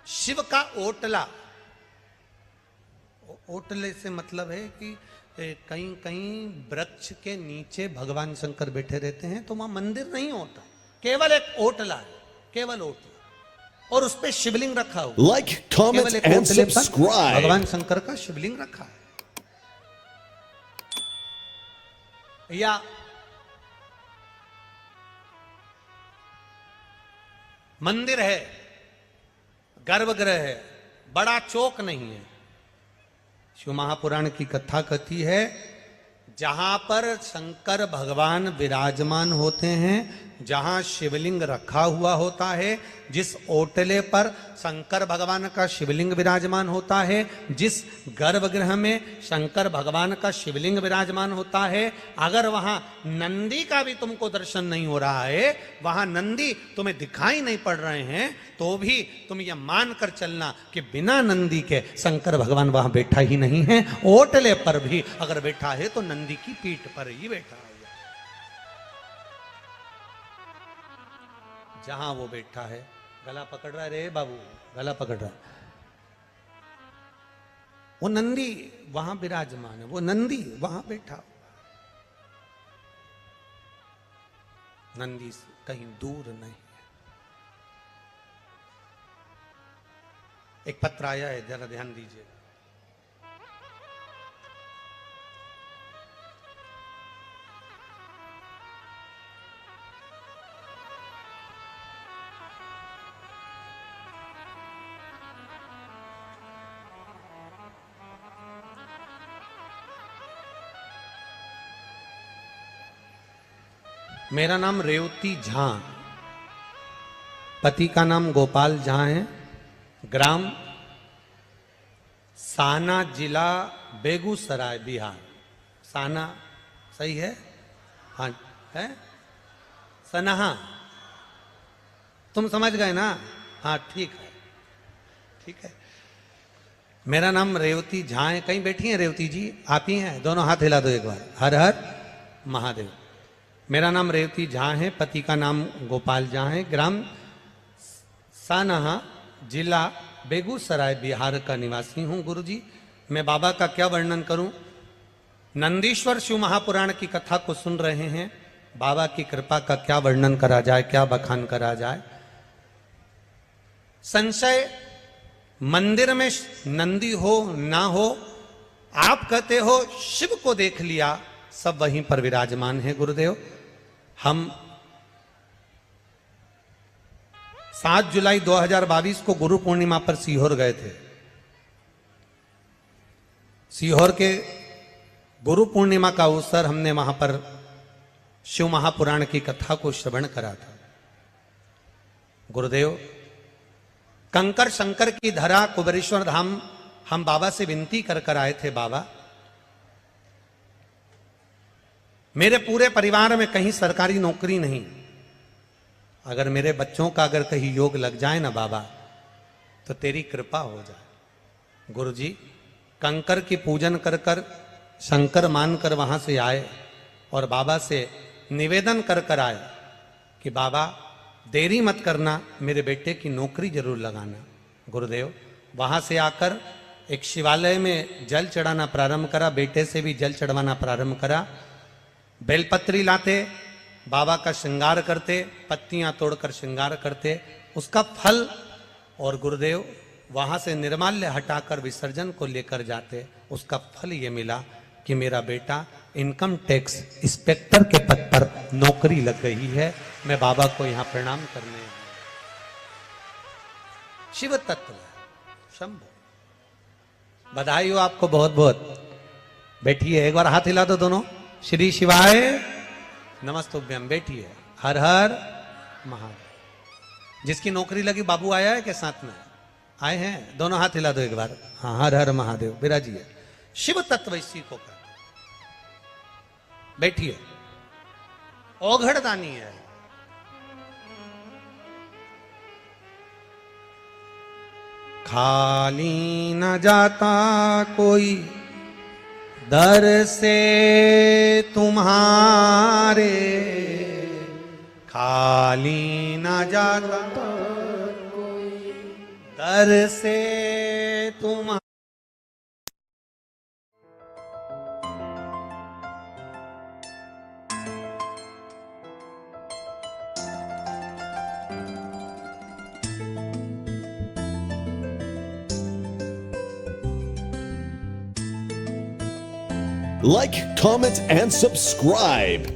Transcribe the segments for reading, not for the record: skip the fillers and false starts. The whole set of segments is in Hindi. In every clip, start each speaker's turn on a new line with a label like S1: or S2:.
S1: शिव का ओटला, ओटले से मतलब है कि कहीं कहीं वृक्ष के नीचे भगवान शंकर बैठे रहते हैं, तो वहां मंदिर नहीं होता, केवल एक ओटला है, केवल ओटला, और उस पे शिवलिंग रखा हुआ।
S2: Like, comment, and subscribe.
S1: भगवान शंकर का शिवलिंग रखा है। या मंदिर है, गर्भगृह है, बड़ा चौक नहीं है। शिव महापुराण की कथा कथी है, जहां पर शंकर भगवान विराजमान होते हैं, जहां शिवलिंग रखा हुआ होता है, जिस ओटले पर शंकर भगवान का शिवलिंग विराजमान होता है, जिस गर्भगृह में शंकर भगवान का शिवलिंग विराजमान होता है, अगर वहां नंदी का भी तुमको दर्शन नहीं हो रहा है, वहां नंदी तुम्हें दिखाई नहीं पड़ रहे हैं, तो भी तुम यह मान कर चलना कि बिना नंदी के शंकर भगवान वहां बैठा ही नहीं है। ओटले पर भी अगर बैठा है तो नंदी की पीठ पर ही बैठा है। जहां वो बैठा है, गला पकड़ रहा है रे बाबू, गला पकड़ रहा है, वो नंदी वहां विराजमान है, वो नंदी वहां बैठा, नंदी से कहीं दूर नहीं है। एक पत्र आया है, जरा ध्यान दीजिए। मेरा नाम रेवती झा, पति का नाम गोपाल झा है, ग्राम साना, जिला बेगूसराय, बिहार। साना सही है? हाँ है, सनहा, तुम समझ गए ना? हाँ ठीक है, ठीक है। मेरा नाम रेवती झा है। कहीं बैठी हैं रेवती जी? आप ही हैं? दोनों हाथ हिला दो एक बार। हर हर महादेव। मेरा नाम रेवती झा है, पति का नाम गोपाल झा है, ग्राम सानहा, जिला बेगूसराय, बिहार का निवासी हूँ। गुरुजी, मैं बाबा का क्या वर्णन करूं? नंदीश्वर शिव महापुराण की कथा को सुन रहे हैं, बाबा की कृपा का क्या वर्णन करा जाए, क्या बखान करा जाए। संशय मंदिर में नंदी हो ना हो, आप कहते हो शिव को देख लिया, सब वहीं पर विराजमान है। गुरुदेव, हम 7 जुलाई 2022 को गुरु पूर्णिमा पर सीहोर गए थे। सीहोर के गुरु पूर्णिमा का अवसर हमने वहां पर शिव महापुराण की कथा को श्रवण करा था। गुरुदेव, कंकर शंकर की धरा कुबेरेश्वर धाम हम बाबा से विनती कर कर आए थे, बाबा मेरे पूरे परिवार में कहीं सरकारी नौकरी नहीं, अगर मेरे बच्चों का अगर कहीं योग लग जाए ना बाबा, तो तेरी कृपा हो जाए। गुरुजी, कंकर की पूजन कर कर शंकर मानकर वहां से आए और बाबा से निवेदन कर कर आए कि बाबा देरी मत करना, मेरे बेटे की नौकरी जरूर लगाना। गुरुदेव, वहां से आकर एक शिवालय में जल चढ़ाना प्रारंभ करा, बेटे से भी जल चढ़वाना प्रारंभ करा। बेलपत्री लाते, बाबा का श्रृंगार करते, पत्तियां तोड़कर श्रृंगार करते, उसका फल, और गुरुदेव वहां से निर्माल्य हटाकर विसर्जन को लेकर जाते। उसका फल ये मिला कि मेरा बेटा इनकम टैक्स इंस्पेक्टर के पद पर नौकरी लग गई है। मैं बाबा को यहां प्रणाम करने, शिव तत्व शंभो, बधाई हो आपको बहुत बहुत। बैठिए, एक बार हाथ हिला दो दोनों। श्री शिवाय नमस्तुभ्यम। बैठिए। हर हर महादेव। जिसकी नौकरी लगी बाबू आया है क्या साथ में? आए हैं? दोनों हाथ हिला दो एक बार। हाँ, हर हर महादेव। विराजिए। शिव तत्व इसी को कहते। बैठिए। औघड़दानी है। खाली न जाता कोई दर से तुम्हारे, खाली न जाता कोई बरसे तुम।
S2: Like, comment, and subscribe.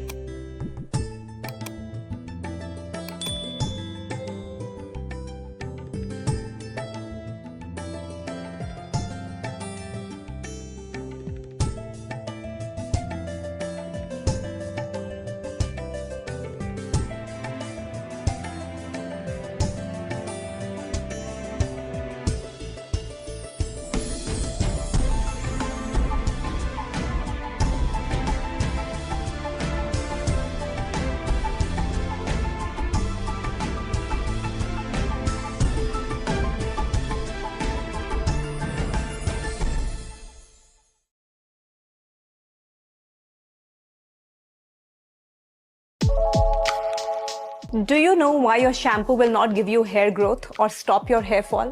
S3: Do you know why your shampoo will not give you hair growth or stop your hair fall?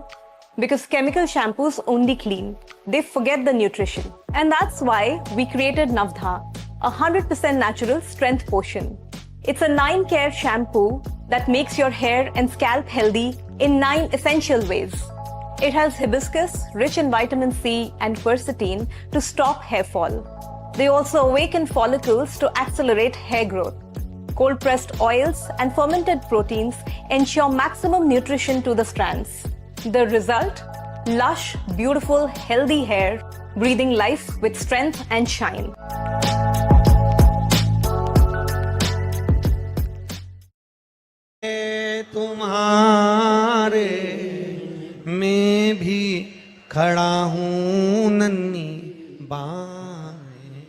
S3: Because chemical shampoos only clean. They forget the nutrition. And that's why we created Navdha, a 100% natural strength potion. It's a 9-care shampoo that makes your hair and scalp healthy in 9 essential ways. It has hibiscus, rich in vitamin C and quercetin to stop hair fall. They also awaken follicles to accelerate hair growth. Cold-pressed oils and fermented proteins ensure maximum nutrition to the strands. The result? Lush, beautiful, healthy hair, breathing life with strength and shine.
S1: तुम्हारे मैं भी खड़ा हूँ नन्ही बाहें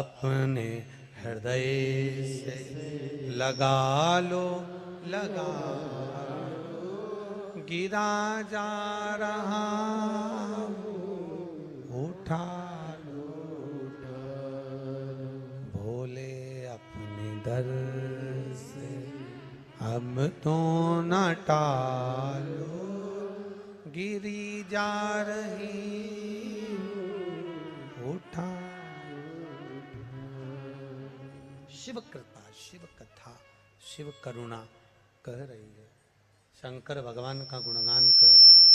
S1: अपने हृदय से लगा लो गिरा जा रहा उठा लो भोले अपने दर से अब तो न टालो गिरी जा रही उठा। शिव कृपा, शिव कथा, शिव करुणा कह रही है। शंकर भगवान का गुणगान कह रहा है,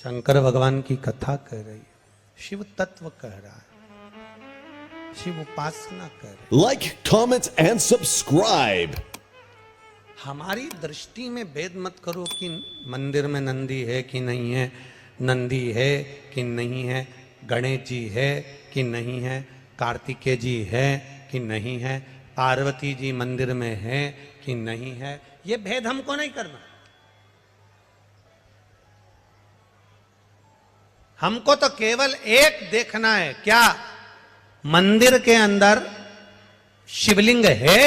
S1: शंकर भगवान की कथा कह रही है, शिव तत्व कह रहा है, शिव उपासना कर रही है।
S2: Like, comment, and subscribe.
S1: हमारी दृष्टि में भेद मत करो कि मंदिर में नंदी है कि नहीं है, नंदी है कि नहीं है, गणेश जी है कि नहीं है, कार्तिकेय जी है कि नहीं है, पार्वती जी मंदिर में है कि नहीं है, ये भेद हमको नहीं करना। हमको तो केवल एक देखना है, क्या मंदिर के अंदर शिवलिंग है।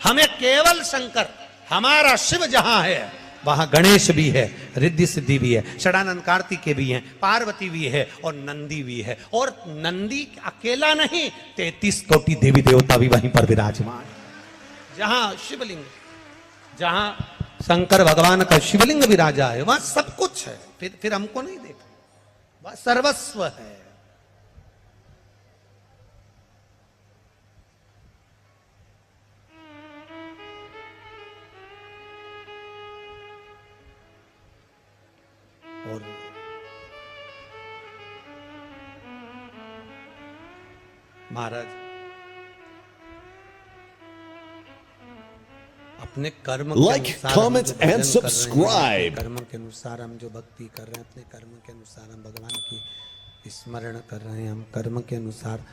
S1: हमें केवल शंकर, हमारा शिव जहां है वहां गणेश भी है, रिद्धि सिद्धि भी है, षडानंद कार्तिकेय भी है, पार्वती भी है और नंदी भी है। और नंदी अकेला नहीं, 33 कोटि देवी देवता भी वहीं पर विराजमान। जहां शिवलिंग, जहां शंकर भगवान का शिवलिंग विराजा है वहां सब कुछ है। फिर हमको नहीं देखना, वह सर्वस्व है। और महाराज अपने कर्म
S2: Like, comment, and subscribe.
S1: कर्म के अनुसार हम जो भक्ति कर रहे हैं, अपने कर्म के अनुसार हम भगवान की स्मरण कर रहे हैं, हम कर्म के अनुसार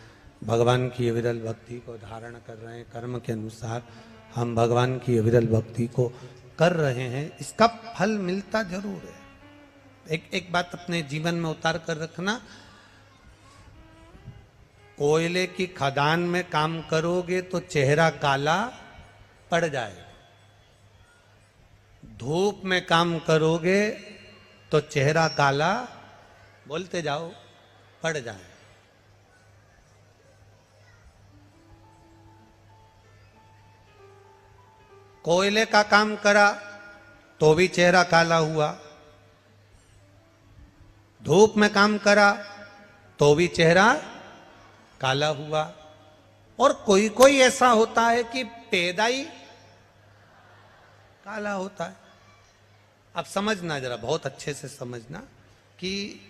S1: भगवान की अविरल भक्ति को धारण कर रहे हैं, कर्म के अनुसार हम भगवान की अविरल भक्ति को कर रहे हैं, इसका फल मिलता जरूर है। एक बात अपने जीवन में उतार कर रखना, कोयले की खदान में काम करोगे तो चेहरा काला पड़ जाएगा, धूप में काम करोगे तो चेहरा काला, बोलते जाओ, पड़ जाए। कोयले का काम करा तो भी चेहरा काला हुआ, धूप में काम करा तो भी चेहरा काला हुआ, और कोई कोई ऐसा होता है कि पैदा ही काला होता है। अब समझना, जरा बहुत अच्छे से समझना कि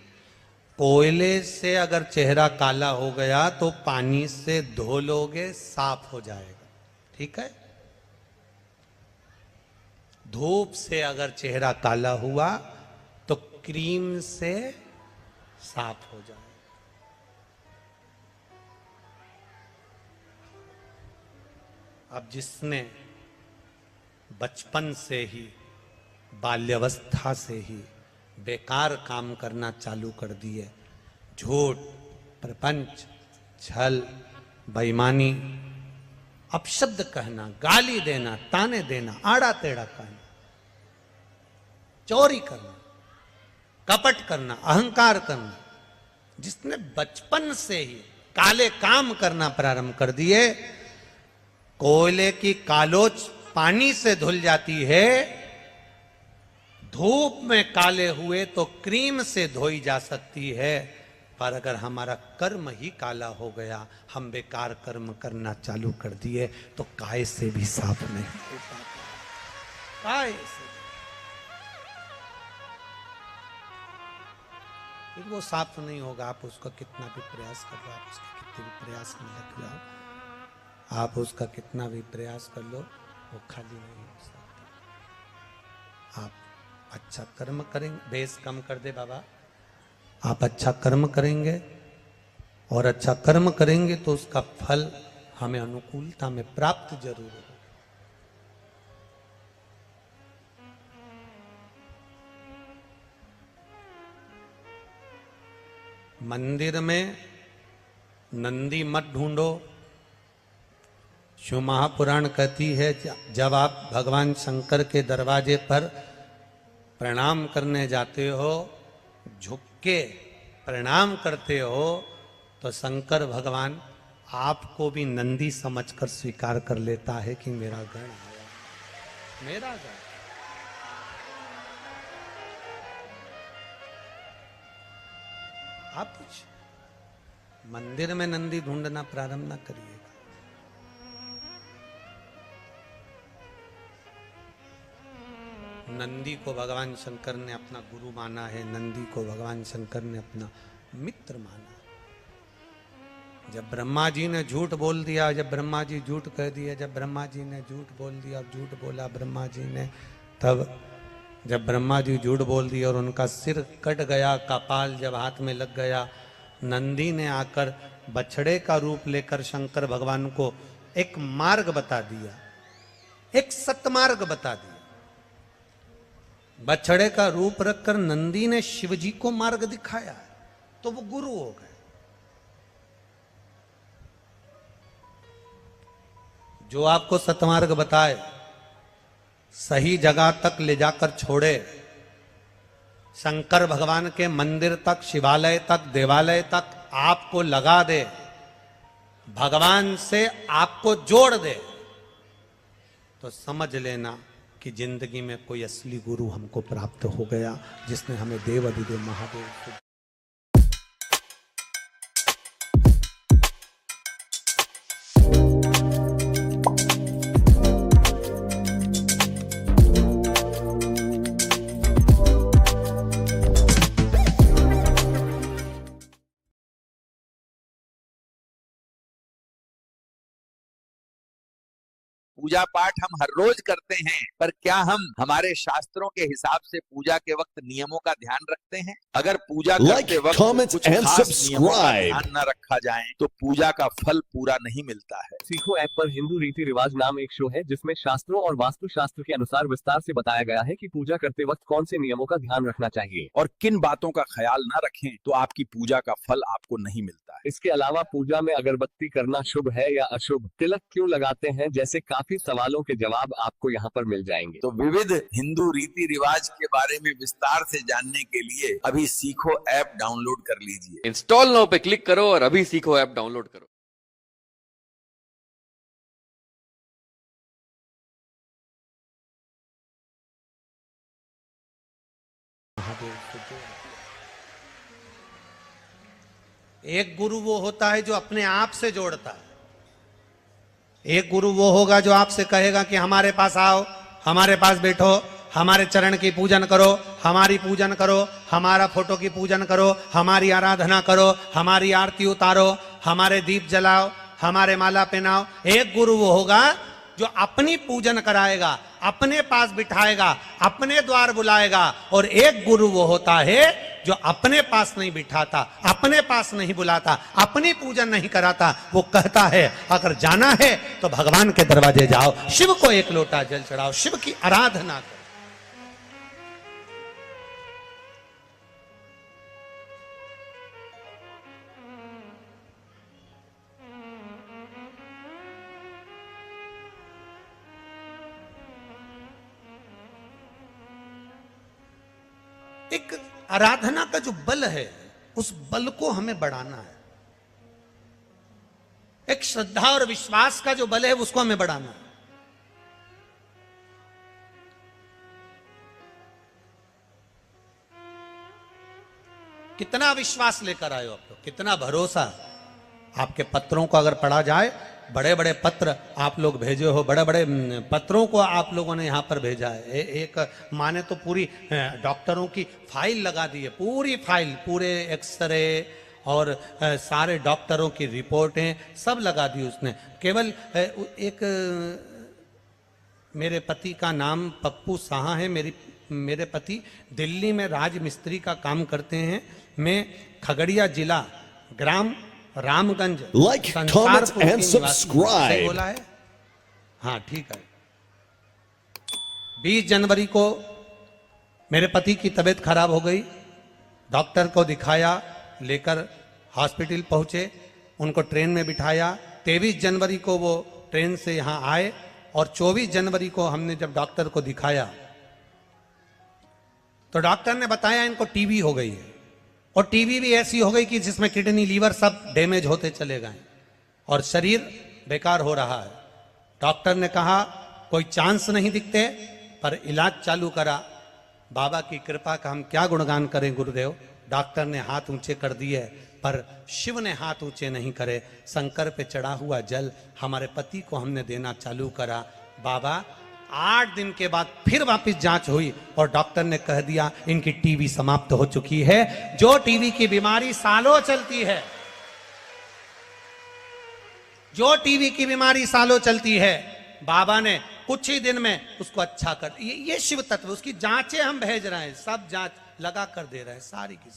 S1: कोयले से अगर चेहरा काला हो गया तो पानी से धो लोगे साफ हो जाएगा, ठीक है। धूप से अगर चेहरा काला हुआ तो क्रीम से साफ हो जाएगा। अब जिसने बचपन से ही, बाल्यावस्था से ही बेकार काम करना चालू कर दिए, झूठ, प्रपंच, छल, बेईमानी, अपशब्द कहना, गाली देना, ताने देना, आड़ा टेढ़ा कहना, चोरी करना, कपट करना, अहंकार करना, जिसने बचपन से ही काले काम करना प्रारंभ कर दिए, कोयले की कालोच पानी से धुल जाती है, धूप में काले हुए तो क्रीम से धोई जा सकती है, पर अगर हमारा कर्म ही काला हो गया, हम बेकार कर्म करना चालू कर दिए, तो काय से भी साफ नहीं हो पाता। काय से फिर वो साफ नहीं होगा। आप उसका कितना भी प्रयास कर लो, आप उसके कितने भी प्रयास में लग जाओ, आप उसका कितना भी प्रयास कर लो, वो खाली नहीं हो सकता। आप अच्छा कर्म करेंगे, बेस कम कर दे बाबा, आप अच्छा कर्म करेंगे और अच्छा कर्म करेंगे तो उसका फल हमें अनुकूलता में प्राप्त जरूर होगा। मंदिर में नंदी मत ढूंढो। शिव महापुराण कहती है, जब आप भगवान शंकर के दरवाजे पर प्रणाम करने जाते हो, झुक के प्रणाम करते हो, तो शंकर भगवान आपको भी नंदी समझकर स्वीकार कर लेता है कि मेरा गण आया, मेरा गण। आप कुछ मंदिर में नंदी ढूंढना प्रारंभ न करिएगा। नंदी को भगवान शंकर ने अपना गुरु माना है, नंदी को भगवान शंकर ने अपना मित्र माना। जब ब्रह्मा जी ने झूठ बोल दिया, जब ब्रह्मा जी झूठ कह दिए, जब ब्रह्मा जी ने झूठ बोल दिया और झूठ बोला ब्रह्मा जी ने, तब जब ब्रह्मा जी झूठ बोल दिया और उनका सिर कट गया, कपाल जब हाथ में लग गया, नंदी ने आकर बछड़े का रूप लेकर शंकर भगवान को एक मार्ग बता दिया, एक सतमार्ग बता दिया। बछड़े का रूप रखकर नंदी ने शिव जी को मार्ग दिखाया, तो वो गुरु हो गए। जो आपको सतमार्ग बताए, सही जगह तक ले जाकर छोड़े, शंकर भगवान के मंदिर तक, शिवालय तक, देवालय तक आपको लगा दे, भगवान से आपको जोड़ दे, तो समझ लेना कि जिंदगी में कोई असली गुरु हमको प्राप्त हो गया, जिसने हमें देव अधिदेव महादेव को।
S4: पूजा पाठ हम हर रोज करते हैं, पर क्या हम हमारे शास्त्रों के हिसाब से पूजा के वक्त नियमों का ध्यान रखते हैं? अगर पूजा करते
S2: Like,
S4: वक्त
S2: comment
S4: कुछ
S2: and
S4: खास नियमों का
S2: subscribe.
S4: ध्यान न रखा जाए तो पूजा का फल पूरा नहीं मिलता है।
S5: सीखो ऐप पर हिंदू रीति रिवाज नाम एक शो है, जिसमें शास्त्रों और वास्तु शास्त्र के अनुसार विस्तार से बताया गया है कि पूजा करते वक्त कौन से नियमों का ध्यान रखना चाहिए
S4: और किन बातों का ख्याल न रखें तो आपकी पूजा का फल आपको नहीं मिलता है।
S5: इसके अलावा पूजा में अगरबत्ती करना शुभ है या अशुभ, तिलक क्यों लगाते हैं, जैसे काफी सवालों के जवाब आपको यहाँ पर मिल जाएंगे।
S4: तो विविध हिंदू रीति रिवाज के बारे में विस्तार से जानने के लिए अभी सीखो ऐप डाउनलोड कर लीजिए।
S6: इंस्टॉल नाउ पे क्लिक करो और अभी सीखो ऐप डाउनलोड करो।
S1: महादेव से जोड़। एक गुरु वो होता है जो अपने आप से जोड़ता है। एक गुरु वो होगा जो आपसे कहेगा कि हमारे पास आओ, हमारे पास बैठो, हमारे चरण की पूजन करो, हमारी पूजन करो, हमारा फोटो की पूजन करो, हमारी आराधना करो, हमारी आरती उतारो, हमारे दीप जलाओ, हमारे माला पहनाओ। एक गुरु वो होगा जो अपनी पूजन कराएगा, अपने पास बिठाएगा, अपने द्वार बुलाएगा। और एक गुरु वो होता है जो अपने पास नहीं बिठाता, अपने पास नहीं बुलाता, अपनी पूजन नहीं कराता। वो कहता है अगर जाना है तो भगवान के दरवाजे जाओ, शिव को एक लोटा जल चढ़ाओ, शिव की आराधना करो। एक आराधना का जो बल है उस बल को हमें बढ़ाना है। एक श्रद्धा और विश्वास का जो बल है उसको हमें बढ़ाना है। कितना विश्वास लेकर आए हो आप लोग, कितना भरोसा। आपके पत्रों को अगर पढ़ा जाए, बड़े बड़े पत्र आप लोग भेजे हो, बड़े बड़े पत्रों को आप लोगों ने यहां पर भेजा है। एक माने तो पूरी डॉक्टरों की फाइल लगा दी है, पूरी फाइल, पूरे एक्सरे और सारे डॉक्टरों की रिपोर्टें सब लगा दी उसने। केवल एक मेरे पति का नाम पप्पू साहा है। मेरे पति दिल्ली में राज मिस्त्री का काम करते हैं। मैं खगड़िया जिला ग्राम रामगंज
S2: Like, comment
S1: संसारपुर की
S2: and
S1: निवासी हूं।
S2: subscribe.
S1: सही बोला है? हाँ ठीक है। 20 जनवरी को मेरे पति की तबीयत खराब हो गई। डॉक्टर को दिखाया, लेकर हॉस्पिटल पहुंचे, उनको ट्रेन में बिठाया। 23 जनवरी को वो ट्रेन से यहां आए और 24 जनवरी को हमने जब डॉक्टर को दिखाया तो डॉक्टर ने बताया इनको टीबी हो गई है। और टीबी भी ऐसी हो गई कि जिसमें किडनी लीवर सब डैमेज होते चले गए और शरीर बेकार हो रहा है। डॉक्टर ने कहा कोई चांस नहीं दिखते, पर इलाज चालू करा। बाबा की कृपा का हम क्या गुणगान करें गुरुदेव। डॉक्टर ने हाथ ऊंचे कर दिए पर शिव ने हाथ ऊंचे नहीं करे। शंकर पे चढ़ा हुआ जल हमारे पति को हमने देना चालू करा। बाबा 8 दिन के बाद फिर वापस जांच हुई और डॉक्टर ने कह दिया इनकी टीबी समाप्त हो चुकी है। जो टीबी की बीमारी सालों चलती है, जो टीबी की बीमारी सालों चलती है, बाबा ने कुछ ही दिन में उसको अच्छा कर। ये शिव तत्व, उसकी जांचें हम भेज रहे हैं, सब जांच लगा कर दे रहे हैं, सारी की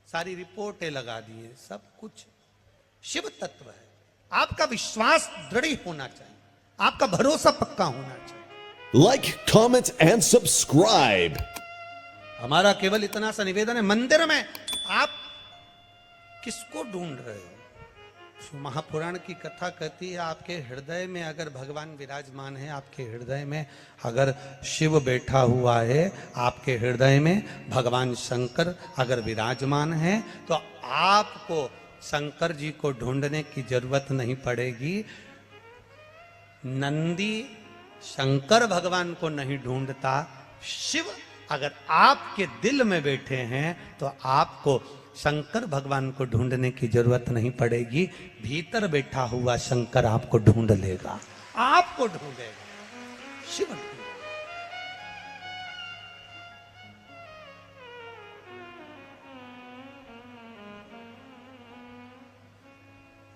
S1: सारी रिपोर्टें लगा दी है, सब कुछ शिव तत्व है। आपका विश्वास दृढ़ होना चाहिए, आपका भरोसा पक्का होना चाहिए।
S2: Like, comment and subscribe.
S1: हमारा केवल इतना सा निवेदन है, मंदिर में आप किसको ढूंढ रहे हो। महापुराण की कथा कहती है आपके हृदय में अगर भगवान विराजमान है, आपके हृदय में अगर शिव बैठा हुआ है, आपके हृदय में भगवान शंकर अगर विराजमान है, तो आपको शंकर जी को ढूंढने की जरूरत नहीं पड़ेगी। नंदी शंकर भगवान को नहीं ढूंढता, शिव अगर आपके दिल में बैठे हैं तो आपको शंकर भगवान को ढूंढने की जरूरत नहीं पड़ेगी। भीतर बैठा हुआ शंकर आपको ढूंढ लेगा, आपको ढूंढेगा, शिव ढूंढेगा।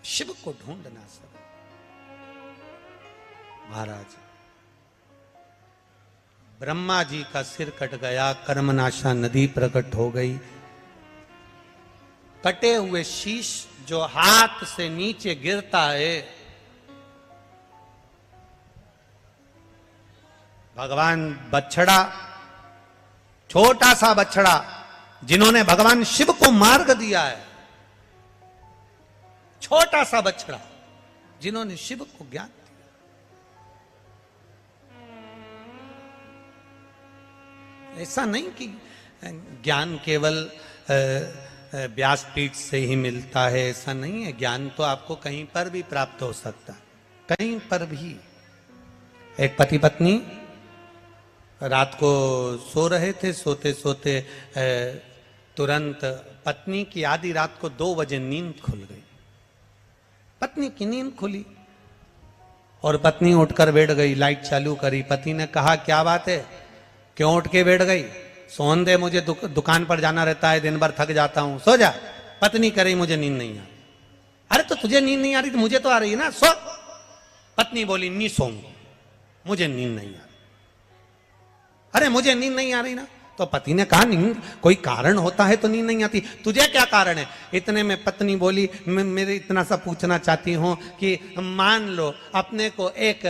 S1: शिव को ढूंढना सब। महाराज ब्रह्मा जी का सिर कट गया, कर्मनाशा नदी प्रकट हो गई। कटे हुए शीश जो हाथ से नीचे गिरता है, भगवान बछड़ा, छोटा सा बछड़ा जिन्होंने भगवान शिव को मार्ग दिया है, छोटा सा बछड़ा जिन्होंने शिव को ज्ञान दिया। ऐसा नहीं कि ज्ञान केवल व्यासपीठ से ही मिलता है, ऐसा नहीं है। ज्ञान तो आपको कहीं पर भी प्राप्त हो सकता है, कहीं पर भी। एक पति पत्नी रात को सो रहे थे, सोते सोते तुरंत पत्नी की आधी रात को 2 बजे नींद खुल गई। पत्नी की नींद खुली और पत्नी उठकर बैठ गई, लाइट चालू करी। पति ने कहा क्या बात है, क्यों उठ के बैठ गई? सोन दे, मुझे दुकान पर जाना रहता है, दिन भर थक जाता हूं, सो जा। पत्नी कह रही मुझे नींद नहीं आ रही। अरे तो तुझे नींद नहीं आ रही तो मुझे तो आ रही है ना, सो। पत्नी बोली नहीं सोऊंगी, मुझे नींद नहीं आ रही। अरे मुझे नींद नहीं आ रही ना। तो पति ने कहा नींद कोई कारण होता है तो नींद नहीं आती, तुझे क्या कारण है? इतने में पत्नी बोली मेरे इतना सा पूछना चाहती हूं कि मान लो अपने को एक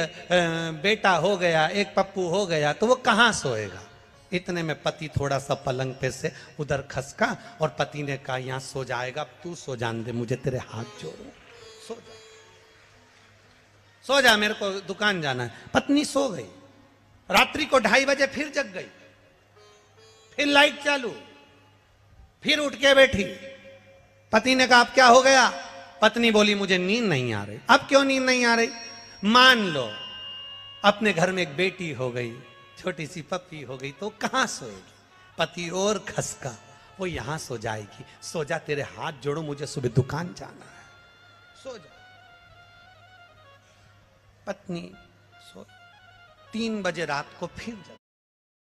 S1: बेटा हो गया, एक पप्पू हो गया, तो वो कहां सोएगा? इतने में पति थोड़ा सा पलंग पे से उधर खसका और पति ने कहा यहां सो जाएगा, तू सो जान दे, मुझे तेरे हाथ जोड़ू, सो जा, सो जा, मेरे को दुकान जाना है। पत्नी सो गई। रात्रि को 2:30 बजे फिर जग गई, फिर लाइट चालू, फिर उठ के बैठी। पति ने कहा अब क्या हो गया? पत्नी बोली मुझे नींद नहीं आ रही। अब क्यों नींद नहीं आ रही? मान लो अपने घर में एक बेटी हो गई, छोटी सी पप्पी हो गई, तो कहां सोएगी? पति और खसका, वो यहां सो जाएगी, सो जा, तेरे हाथ जोड़ो, मुझे सुबह दुकान जाना है, सो जा। पत्नी सो 3 बजे रात को फिर जग